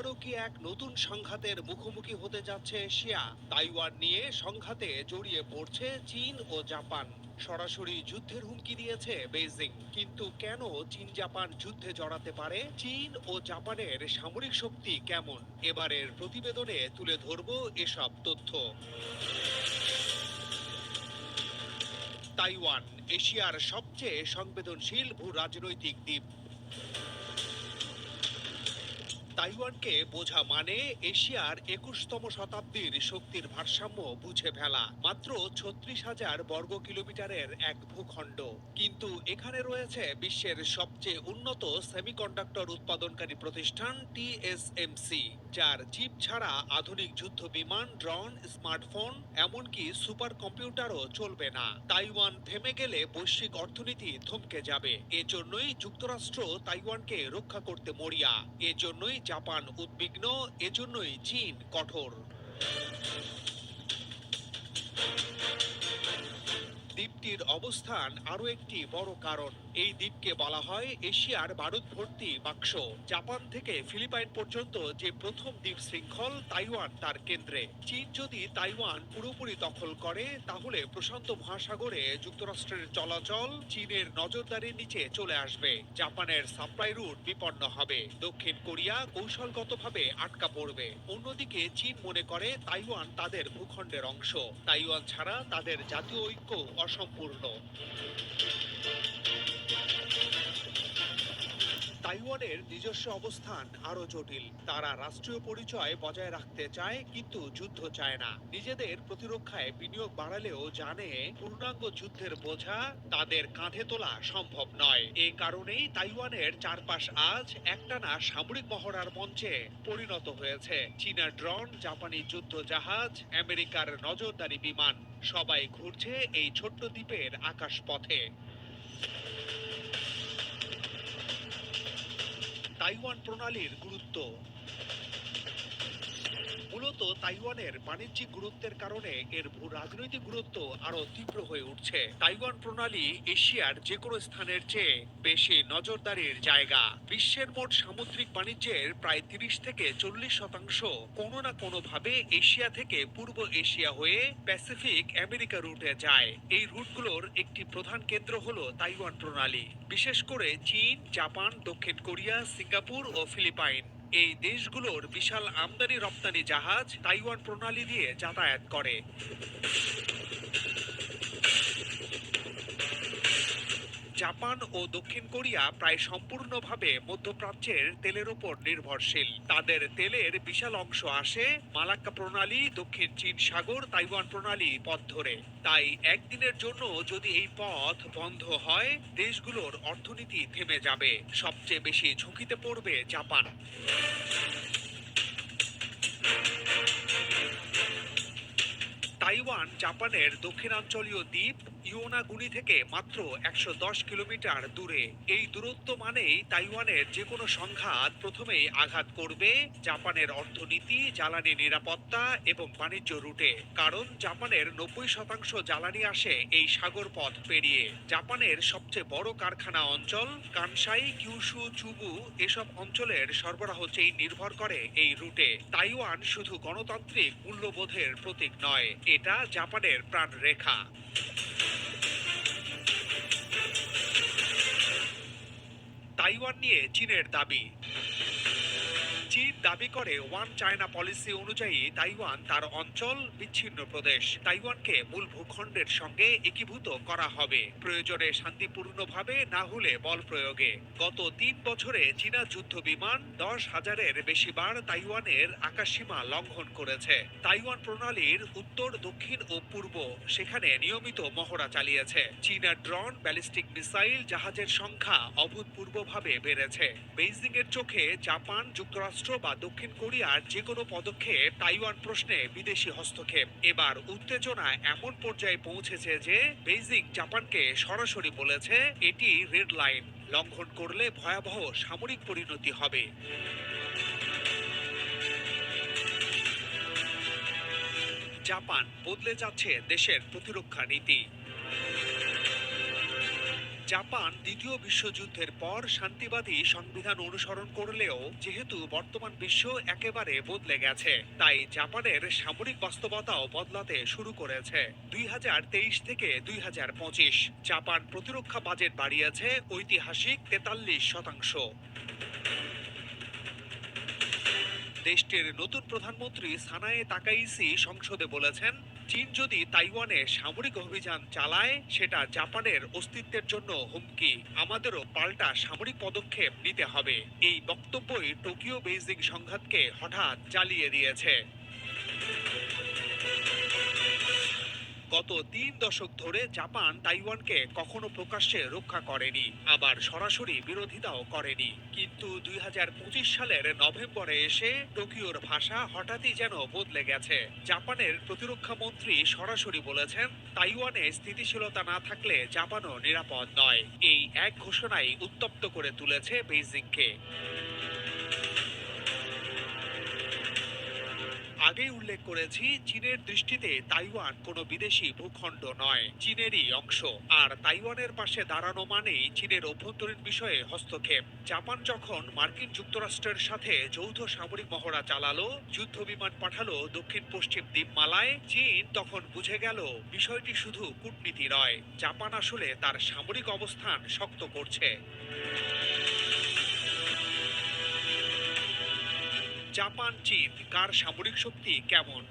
আবারও কি এক নতুন সংঘাতের মুখোমুখি হতে যাচ্ছে এশিয়া? তাইওয়ান নিয়ে সংঘাতে জড়িয়ে পড়ছে চীন ও জাপান। সরাসরি যুদ্ধের হুমকি দিয়েছে বেইজিং। কিন্তু কেন চীন জাপান যুদ্ধে জড়াতে পারে? চীন ও জাপানের সামরিক শক্তি কেমন? এবারের প্রতিবেদনে তুলে ধরবো এসব তথ্য। তাইওয়ান এশিয়ার সবচেয়ে সংবেদনশীল ভূ রাজনৈতিক দ্বীপ। তাইওয়ানকে বোঝা মানে এশিয়ার 21তম শতাব্দীর শক্তির ভারসাম্য বুঝে ফেলা। মাত্র 36,000 বর্গ কিলোমিটারের এক ভূখণ্ড, কিন্তু এখানে রয়েছে বিশ্বের সবচেয়ে উন্নত সেমিকন্ডাক্টর উৎপাদনকারী প্রতিষ্ঠান টিএসএমসি, যার চিপ ছাড়া আধুনিক যুদ্ধ বিমান, ড্রোন, স্মার্টফোন, এমনকি সুপার কম্পিউটারও চলবে না। তাইওয়ান থেমে গেলে বৈশ্বিক অর্থনীতি থমকে যাবে। এজন্যই যুক্তরাষ্ট্র তাইওয়ানকে রক্ষা করতে মরিয়া, এজন্যই জাপান উদ্বিগ্ন, এজন্যই চীন কঠোর। দ্বীপটির অবস্থান আরও একটি বড় কারণ। এই দ্বীপকে বলা হয় এশিয়ার বারুদ ভর্তি বাক্স। জাপান থেকে ফিলিপাইন পর্যন্ত যে প্রথম দ্বীপ শৃঙ্খল, তাইওয়ান তার কেন্দ্রে। চীন যদি তাইওয়ান পুরোপুরি দখল করে, তাহলে প্রশান্ত মহাসাগরে যুক্তরাষ্ট্রের চলাচল চীনের নজরদারির নিচে চলে আসবে। জাপানের সাপ্লাই রুট বিপন্ন হবে, দক্ষিণ কোরিয়া কৌশলগতভাবে আটকা পড়বে। অন্যদিকে চীন মনে করে তাইওয়ান তাদের ভূখণ্ডের অংশ। তাইওয়ান ছাড়া তাদের জাতীয় ঐক্য অসম্পূর্ণ। তাইওয়ানের নিজস্ব অবস্থান আরো জটিল। তারা রাষ্ট্রীয় পরিচয় বজায় রাখতে চায়, কিন্তু যুদ্ধ চায় না। নিজেদের প্রতিরক্ষায় বিনিয়োগ বাড়ালেও জানে পূর্ণাঙ্গ যুদ্ধের বোঝা তাদের কাঁধে তোলা সম্ভব নয়। এ কারণেই তাইওয়ানের চারপাশ আজ একটানা সামরিক মহড়ার মঞ্চে পরিণত হয়েছে। চীনা ড্রোন, জাপানি যুদ্ধ জাহাজ, আমেরিকার নজরদারি বিমান, সবাই ঘুরছে এই ছোট্ট দ্বীপের আকাশপথে। তাইওয়ান প্রণালীর গুরুত্ব। মূলত তাইওয়ানের বাণিজ্যিক গুরুত্বের কারণে এর ভূ রাজনৈতিক গুরুত্ব আরো তীব্র হয়ে উঠছে। তাইওয়ান প্রণালী এশিয়ার যে কোনো স্থানের চেয়ে বেশি নজরদারির জায়গা। বিশ্বের মোট সামুদ্রিক বাণিজ্যের প্রায় 30 থেকে 40% কোনো না কোনো ভাবে এশিয়া থেকে পূর্ব এশিয়া হয়ে প্যাসিফিক আমেরিকা রুটে যায়। এই রুটগুলোর একটি প্রধান কেন্দ্র হলো তাইওয়ান প্রণালী। বিশেষ করে চীন, জাপান, দক্ষিণ কোরিয়া, সিঙ্গাপুর ও ফিলিপাইন, এই দেশগুলোর বিশাল আমদানি রপ্তানি জাহাজ তাইওয়ান প্রণালী দিয়ে যাতায়াত করে। জাপান ও দক্ষিণ কোরিয়া প্রায় সম্পূর্ণভাবে মধ্যপ্রাচ্যের তেলের উপর নির্ভরশীল। তাদের তেলের বিশাল অংশ আসে মালাক্কা প্রণালী, দক্ষিণ চীন সাগর, তাইওয়ান প্রণালী পথ ধরে। তাই একদিনের জন্য যদি এই পথ বন্ধ হয়, দেশগুলোর অর্থনীতি থেমে যাবে। সবচেয়ে বেশি ঝুঁকিতে পড়বে জাপান। তাইওয়ান জাপানের দক্ষিণাঞ্চলীয় দ্বীপ ইওনাগুনি থেকে মাত্র 110 কিলোমিটার দূরে। এই দূরত্ব মানেই তাইওয়ানের যে কোনো সংঘাত প্রথমেই আঘাত করবে জাপানের অর্থনীতি, জ্বালানি নিরাপত্তা এবং বাণিজ্য রুটে। কারণ জাপানের 90% জ্বালানি আসে এই সাগর পথ পেরিয়ে। জাপানের সবচেয়ে বড় কারখানা অঞ্চল কানসাই, কিউশু, চুবু, এসব অঞ্চলের সরবরাহ চেইন নির্ভর করে এই রুটে। তাইওয়ান শুধু গণতান্ত্রিক মূল্যবোধের প্রতীক নয়, এটা জাপানের প্রাণরেখা। তাইওয়ান নিয়ে চীনের দাবি। চীন দাবি করে ওয়ান চায়না পলিসি অনুযায়ী তাইওয়ান তার অঞ্চল, বিচ্ছিন্ন প্রদেশ। তাইওয়ানকে মূল ভূখণ্ডের সঙ্গে একীভূত করা হবে, প্রয়োজনে শান্তিপূর্ণভাবে, না হলে বল প্রয়োগে। গত 3 বছরে চীনা যুদ্ধ বিমান 10,000-এর বেশি বার তাইওয়ানের আকাশসীমা লঙ্ঘন করেছে। তাইওয়ান প্রণালীর উত্তর, দক্ষিণ ও পূর্ব, সেখানে নিয়মিত মহড়া চালিয়েছে। চীনা ড্রোন, ব্যালিস্টিক মিসাইল, জাহাজের সংখ্যা অভূতপূর্বভাবে বেড়েছে। বেইজিং এর চোখে জাপান, যুক্তরাষ্ট্র বা দক্ষিণ কোরিয়ার যে কোনো পদক্ষেপ তাইওয়ান প্রশ্নে বিদেশি হস্তক্ষেপ। এবার উত্তেজনা এমন পর্যায়ে পৌঁছেছে যে বেইজিং জাপানকে সরাসরি বলেছে এটি রেড লাইন, লঙ্ঘন করলে ভয়াবহ সামরিক পরিণতি হবে। জাপান বদলে যাচ্ছে দেশের প্রতিরক্ষা নীতি। জাপান দ্বিতীয় বিশ্বযুদ্ধের পর শান্তিবাদী সংবিধান অনুসরণ করলেও যেহেতু বর্তমান বিশ্ব একেবারে বদলে গেছে, তাই জাপানের সামরিক বাস্তবতাও বদলাতে শুরু করেছে। 2023 থেকে 2025 জাপান প্রতিরক্ষা বাজেট বাড়িয়েছে ঐতিহাসিক 43%। দেশটির নতুন প্রধানমন্ত্রী সানায়ে তাকাইসি সংসদে বলেছেন, চীন যদি তাইওয়ানে সামরিক অভিযান চালায় সেটা জাপানের অস্তিত্বের জন্য হুমকি, আমাদেরও পাল্টা সামরিক পদক্ষেপ নিতে হবে। এই বক্তব্যই টোকিও বেইজিং সংঘাতকে হঠাৎ জ্বালিয়ে দিয়েছে। গত 3 দশক ধরে জাপান তাইওয়ানকে কখনো প্রকাশ্যে রক্ষা করেনি, আবার সরাসরি বিরোধিতাও করেনি। কিন্তু 2025 সালের নভেম্বরে এসে টোকিওর ভাষা হঠাৎই যেন বদলে গেছে। জাপানের প্রতিরক্ষা মন্ত্রী সরাসরি বলেছেন, তাইওয়ানে স্থিতিশীলতা না থাকলে জাপানও নিরাপদ নয়। এই এক ঘোষণাই উত্তপ্ত করে তুলেছে বেইজিংকে। আগেই উল্লেখ করেছি, চীনের দৃষ্টিতে তাইওয়ান কোনো বিদেশি ভূখণ্ড নয়, চীনেরই অংশ। আর তাইওয়ানের পাশে দাঁড়ানো মানেই চীনের অভ্যন্তরীণ বিষয়ে হস্তক্ষেপ। জাপান যখন মার্কিন যুক্তরাষ্ট্রের সাথে যৌথ সামরিক মহড়া চালালো, যুদ্ধ বিমান পাঠালো দক্ষিণ পশ্চিম দ্বীপমালায়, চীন তখন বুঝে গেল বিষয়টি শুধু কূটনীতি নয়, জাপান আসলে তার সামরিক অবস্থান শক্ত করছে। জাপান চীন কার সামরিক শক্তি কেমন?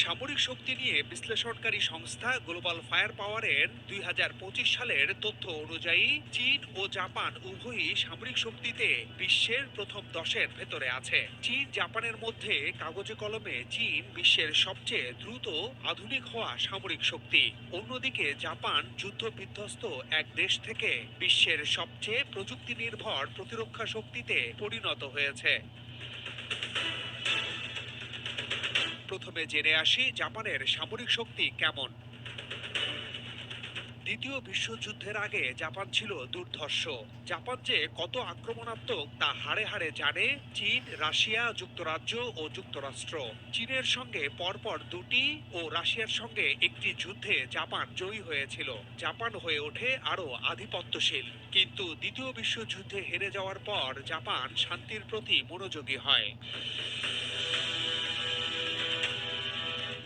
সামরিক শক্তি নিয়ে বিশ্লেষণকারী সংস্থা গ্লোবাল ফায়ার পাওয়ারের 2025 সালের তথ্য অনুযায়ী চীন ও জাপান উভয়ই সামরিক শক্তিতে বিশ্বের প্রথম 10-এর ভেতরে আছে। চীন জাপানের মধ্যে কাগজে কলমে চীন বিশ্বের সবচেয়ে দ্রুত আধুনিক হওয়া সামরিক শক্তি। অন্যদিকে জাপান যুদ্ধ বিধ্বস্ত এক দেশ থেকে বিশ্বের সবচেয়ে প্রযুক্তি নির্ভর প্রতিরক্ষা শক্তিতে পরিণত হয়েছে। প্রথমে জেনে আসি জাপানের সামরিক শক্তি কেমন। দ্বিতীয় বিশ্বযুদ্ধের আগে জাপান ছিল দুর্ধর্ষ। জাপান যে কত আক্রমণাত্মক তা হাড়ে হাড়ে জানে চীন, রাশিয়া, যুক্তরাজ্য ও যুক্তরাষ্ট্র। চীনের সঙ্গে পরপর 2টি ও রাশিয়ার সঙ্গে একটি যুদ্ধে জাপান জয়ী হয়েছিল। জাপান হয়ে ওঠে আরও আধিপত্যশীল। কিন্তু দ্বিতীয় বিশ্বযুদ্ধে হেরে যাওয়ার পর জাপান শান্তির প্রতি মনোযোগী হয়।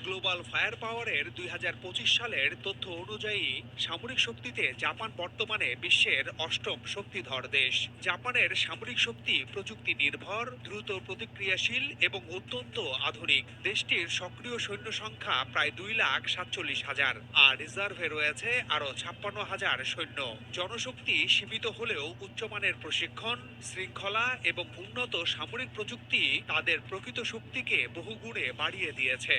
গ্লোবাল ফায়ার পাওয়ারের 2025 সালের তথ্য অনুযায়ী সামরিক শক্তিতে জাপান বর্তমানে বিশ্বের 8ম শক্তিধর দেশ। জাপানের সামরিক শক্তি প্রযুক্তি নির্ভর, দ্রুত প্রতিক্রিয়াশীল এবং অত্যন্ত আধুনিক। দেশটির সক্রিয় সৈন্য সংখ্যা প্রায় 2,47,000, আর রিজার্ভে রয়েছে আরও 56,000 সৈন্য। জনশক্তি সীমিত হলেও উচ্চমানের প্রশিক্ষণ, শৃঙ্খলা এবং উন্নত সামরিক প্রযুক্তি তাদের প্রকৃত শক্তিকে বহুগুণে বাড়িয়ে দিয়েছে।